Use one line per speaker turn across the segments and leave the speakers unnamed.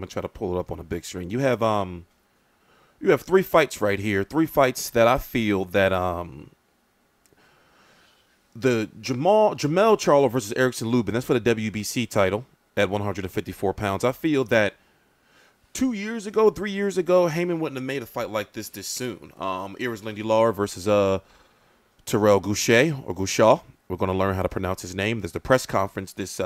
gonna try to pull it up on a big screen. You have 3 fights right here. 3 fights that I feel that the Jamel Charlo versus Erickson Lubin. That's for the WBC title at 154 pounds. I feel that 2 years ago, 3 years ago, Heyman wouldn't have made a fight like this soon. Iris Lindy Lar versus Terrell Goucher or Gouchaw. We're going to learn how to pronounce his name. There's the press conference this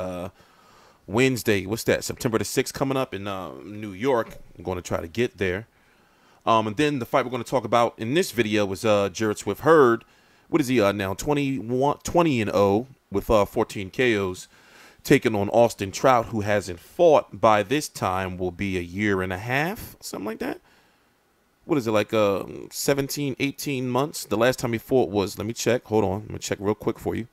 Wednesday. What's that? September the 6th coming up in New York. I'm going to try to get there. And then the fight we're going to talk about in this video was Jarrett with Hurd. What is he now? 20-0 with 14 KOs. Taking on Austin Trout, who hasn't fought by this time, will be a year and a half, something like that. What is it, like 17, 18 months? The last time he fought was, let me check. Hold on. Let me check real quick for you.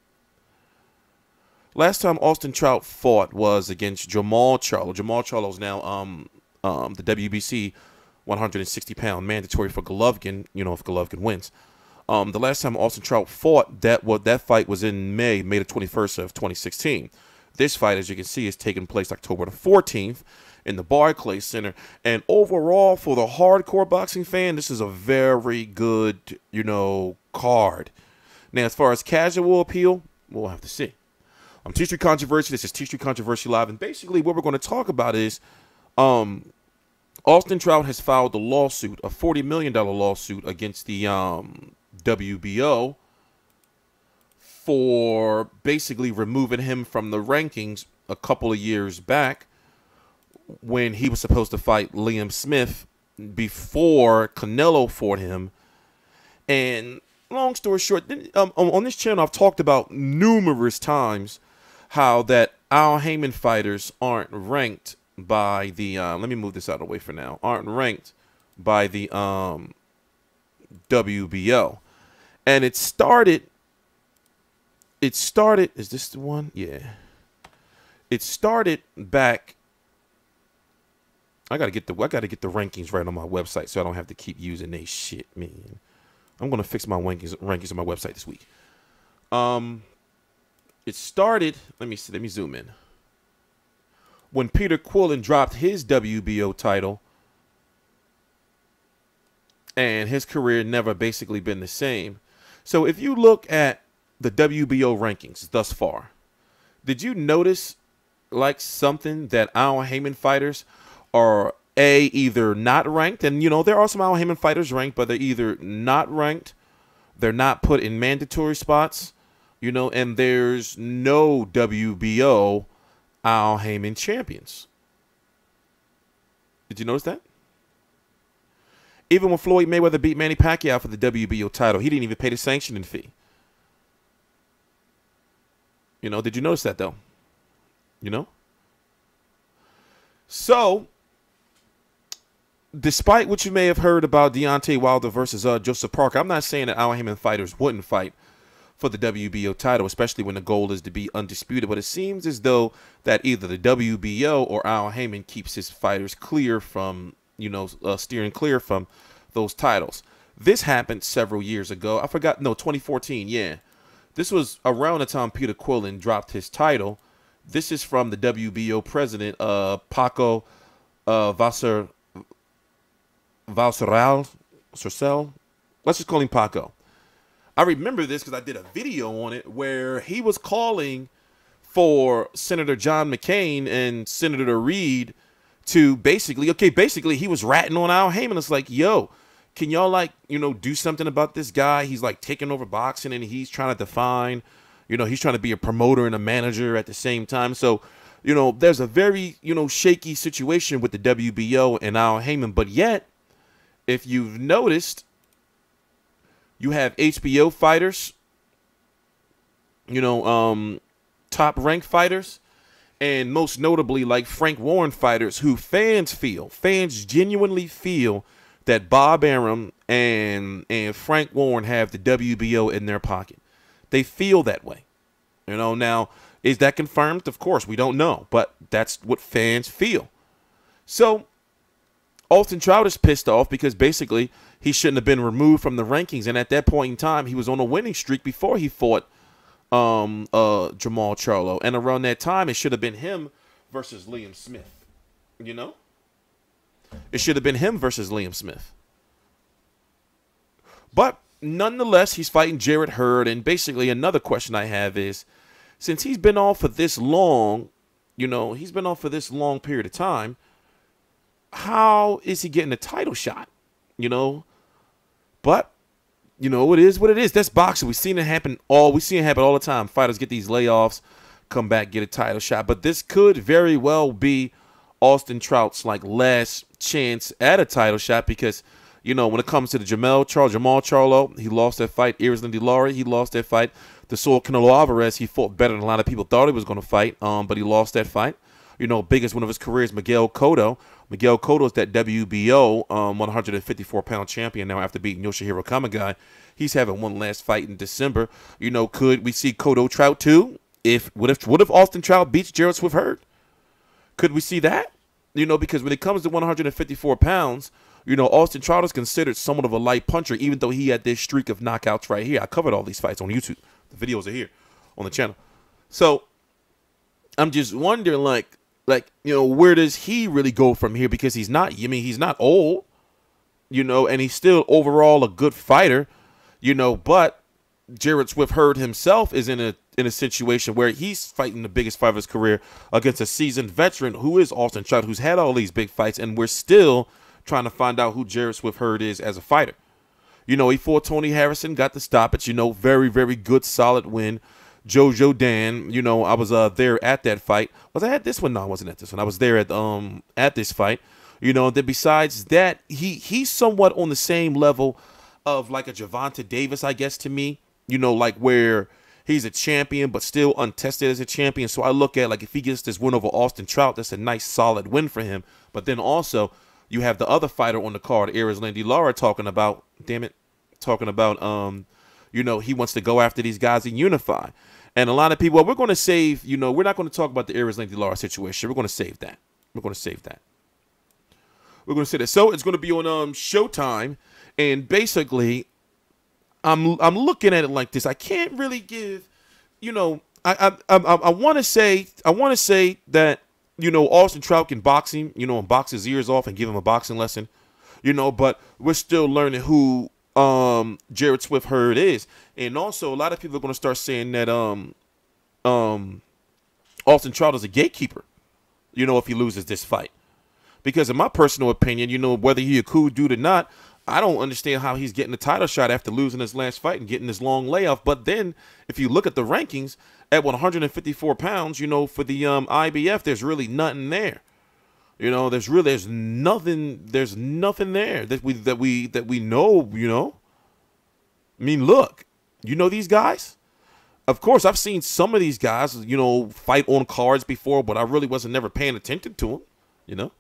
Last time Austin Trout fought was against Jamal Charlo. Jamal Charlo's now the WBC 160-pound mandatory for Golovkin, you know, if Golovkin wins. The last time Austin Trout fought, that fight was in May the 21st of 2016. This fight, as you can see, is taking place October the 14th in the Barclays Center. And overall, for the hardcore boxing fan, this is a very good, you know, card. Now, as far as casual appeal, we'll have to see. I'm TstreeT Controversy. This is TstreeT Controversy Live. And basically, what we're going to talk about is Austin Trout has filed a lawsuit, a $40 million lawsuit against the WBO for basically removing him from the rankings a couple of years back when he was supposed to fight Liam Smith before Canelo fought him. And long story short, on this channel, I've talked about numerous times how that Al Heyman fighters aren't ranked by the, let me move this out of the way for now, aren't ranked by the WBO. And it started, is this the one? Yeah. It started back, I gotta get the rankings right on my website so I don't have to keep using they shit, man. I'm gonna fix my rankings on my website this week. It started, let me zoom in. When Peter Quillen dropped his WBO title, and his career never basically been the same. So if you look at the WBO rankings thus far, did you notice like something that Al Heyman fighters are either not ranked, and you know there are some Al Heyman fighters ranked, but they're either not ranked, they're not put in mandatory spots, you know, and there's no WBO Al Heyman champions. Did you notice that? Even when Floyd Mayweather beat Manny Pacquiao for the WBO title, he didn't even pay the sanctioning fee. You know, did you notice that though? You know? So, despite what you may have heard about Deontay Wilder versus Joseph Parker, I'm not saying that Al Heyman fighters wouldn't fight for the WBO title, especially when the goal is to be undisputed. But it seems as though that either the WBO or Al Heyman keeps his fighters clear from, you know, steering clear from those titles. This happened several years ago. I forgot, no, 2014, yeah. This was around the time Peter Quillen dropped his title. This is from the WBO president, Paco Valserral. Let's just call him Paco. I remember this because I did a video on it where he was calling for Senator John McCain and Senator Reid to basically, basically he was ratting on Al Heyman. It's like, yo, can y'all, like, you know, do something about this guy? He's like taking over boxing and he's trying to define, you know, he's trying to be a promoter and a manager at the same time. So, you know, there's a very, you know, shaky situation with the WBO and Al Heyman. But yet, if you've noticed, you have HBO fighters, you know, top ranked fighters, and most notably like Frank Warren fighters who fans genuinely feel that Bob Arum and Frank Warren have the WBO in their pocket. They feel that way. You know, now, is that confirmed? Of course, we don't know, but that's what fans feel. So, Austin Trout is pissed off because basically he shouldn't have been removed from the rankings, and at that point in time, he was on a winning streak before he fought Jamal Charlo, and around that time, it should have been him versus Liam Smith, you know? It should have been him versus Liam Smith. But nonetheless, he's fighting Jarrett Hurd. And basically another question I have is, since he's been off for this long, you know, he's been off for this long period of time, how is he getting a title shot? You know? But, you know, it is what it is. That's boxing. We've seen it happen all the time. Fighters get these layoffs, come back, get a title shot. But this could very well be Austin Trout's like last chance at a title shot, because, you know, when it comes to the Jamal Charlo, he lost that fight. Erislandy Lara, he lost that fight. The Saul Canelo Alvarez, he fought better than a lot of people thought he was going to fight, but he lost that fight. You know, biggest win of his career is Miguel Cotto. Miguel Cotto is that WBO 154-pound champion now after beating Yoshihiro Kamagai. He's having one last fight in December. You know, could we see Cotto Trout too? What if Austin Trout beats Jarrett Swift Hurd? Could we see that? You know, because when it comes to 154 pounds, you know, Austin Trout is considered somewhat of a light puncher, even though he had this streak of knockouts right here. I covered all these fights on YouTube. The videos are here on the channel. So I'm just wondering, like, you know, where does he really go from here? Because he's not, I mean, he's not old, you know, and he's still overall a good fighter, you know, but Jarrett Swift Hurd himself is in a situation where he's fighting the biggest fight of his career against a seasoned veteran who is Austin Trout, who's had all these big fights, and we're still trying to find out who Jarrett Swift Hurd is as a fighter. You know, he fought Tony Harrison, got the stoppage, you know, very, very good, solid win. Jojo Dan, you know, I was there at that fight. Was I at this one? No, I wasn't at this one. I was there at this fight. You know, then besides that, he's somewhat on the same level of like a Gervonta Davis, I guess, to me. You know, like where he's a champion but still untested as a champion. So I look at, like, if he gets this win over Austin Trout, that's a nice solid win for him. But then also you have the other fighter on the card, Erislandy Lara, talking about, you know, he wants to go after these guys and unify. And a lot of people, well, we're going to save, you know, we're not going to talk about the Erislandy Lara situation. We're going to save that. We're going to save that. We're going to say that. So it's going to be on Showtime. And basically, I'm looking at it like this. I can't really give, you know, I want to say that, you know, Austin Trout can box him, you know, and box his ears off and give him a boxing lesson, you know, but we're still learning who Jarrett Swift Hurd is. And also a lot of people are going to start saying that Austin Trout is a gatekeeper, you know, if he loses this fight. Because in my personal opinion, you know, whether he a cool dude or not, I don't understand how he's getting a title shot after losing his last fight and getting this long layoff. But then if you look at the rankings at 154 pounds, you know, for the IBF, there's really nothing there. You know, there's nothing there that we know, you know. I mean, look, you know these guys? Of course, I've seen some of these guys, you know, fight on cards before, but I really wasn't never paying attention to them, you know.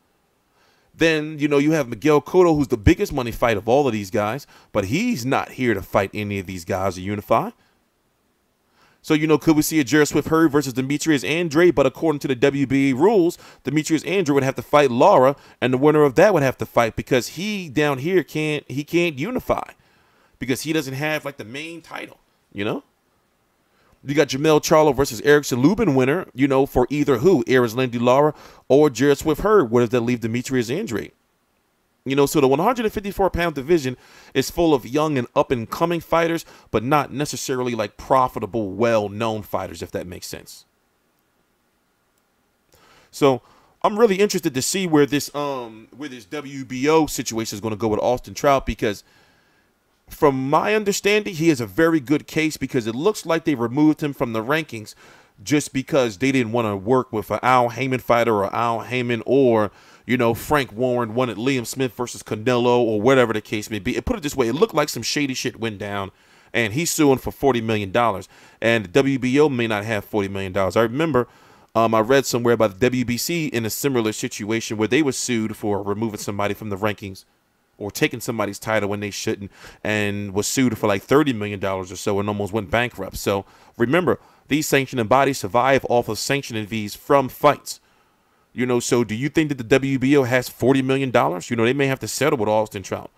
Then, you know, you have Miguel Cotto, who's the biggest money fight of all of these guys, but he's not here to fight any of these guys or unify. So, you know, could we see a Jarrett Swift Hurd versus Demetrius Andre? But according to the WBA rules, Demetrius Andre would have to fight Lara, and the winner of that would have to fight, because he down here can't unify, because he doesn't have like the main title, you know. You got Jamal Charlo versus Erickson Lubin winner, you know, for either who, Erislandy Lara or Jarrett Swift Hurd. Where does that leave Demetrius Andre? You know, so the 154-pound division is full of young and up-and-coming fighters, but not necessarily like profitable, well-known fighters, if that makes sense. So I'm really interested to see where this WBO situation is going to go with Austin Trout, because from my understanding, he has a very good case, because it looks like they removed him from the rankings just because they didn't want to work with an Al Heyman fighter, or Al Heyman, or, you know, Frank Warren wanted Liam Smith versus Canelo, or whatever the case may be. Put it this way, it looked like some shady shit went down, and he's suing for $40 million. And the WBO may not have $40 million. I remember I read somewhere about the WBC in a similar situation where they were sued for removing somebody from the rankings or taking somebody's title when they shouldn't, and was sued for like $30 million or so and almost went bankrupt. So remember, these sanctioning bodies survive off of sanctioning fees from fights. You know, so do you think that the WBO has $40 million? You know, they may have to settle with Austin Trout.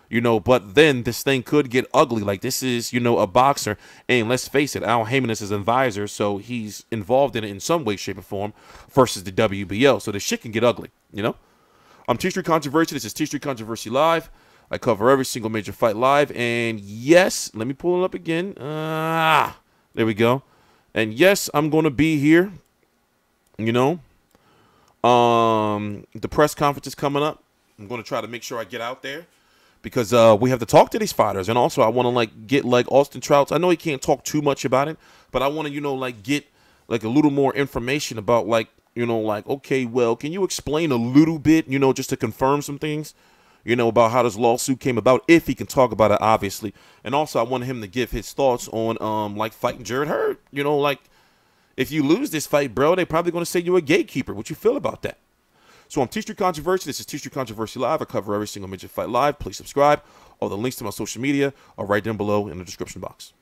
You know, but then this thing could get ugly. Like, this is, you know, a boxer, and let's face it, Al Heyman is his advisor, so he's involved in it in some way, shape, or form, versus the WBO. So the shit can get ugly, you know? I'm TstreeT Controversy. This is TstreeT Controversy Live. I cover every single major fight live. And yes, let me pull it up again. There we go. And yes, I'm going to be here. You know, the press conference is coming up. I'm going to try to make sure I get out there because we have to talk to these fighters. And also I want to like get like Austin Trout. I know he can't talk too much about it, but I want to, you know, like get like a little more information about like, you know, like, okay, well, can you explain a little bit, you know, just to confirm some things, you know, about how this lawsuit came about, if he can talk about it, obviously. And also I want him to give his thoughts on like fighting Jarrett Hurd. You know, like if you lose this fight, bro, they're probably going to say you're a gatekeeper. What you feel about that? So I'm TstreeT Controversy. This is TstreeT Controversy Live. I cover every single major fight live. Please subscribe. All the links to my social media are right down below in the description box.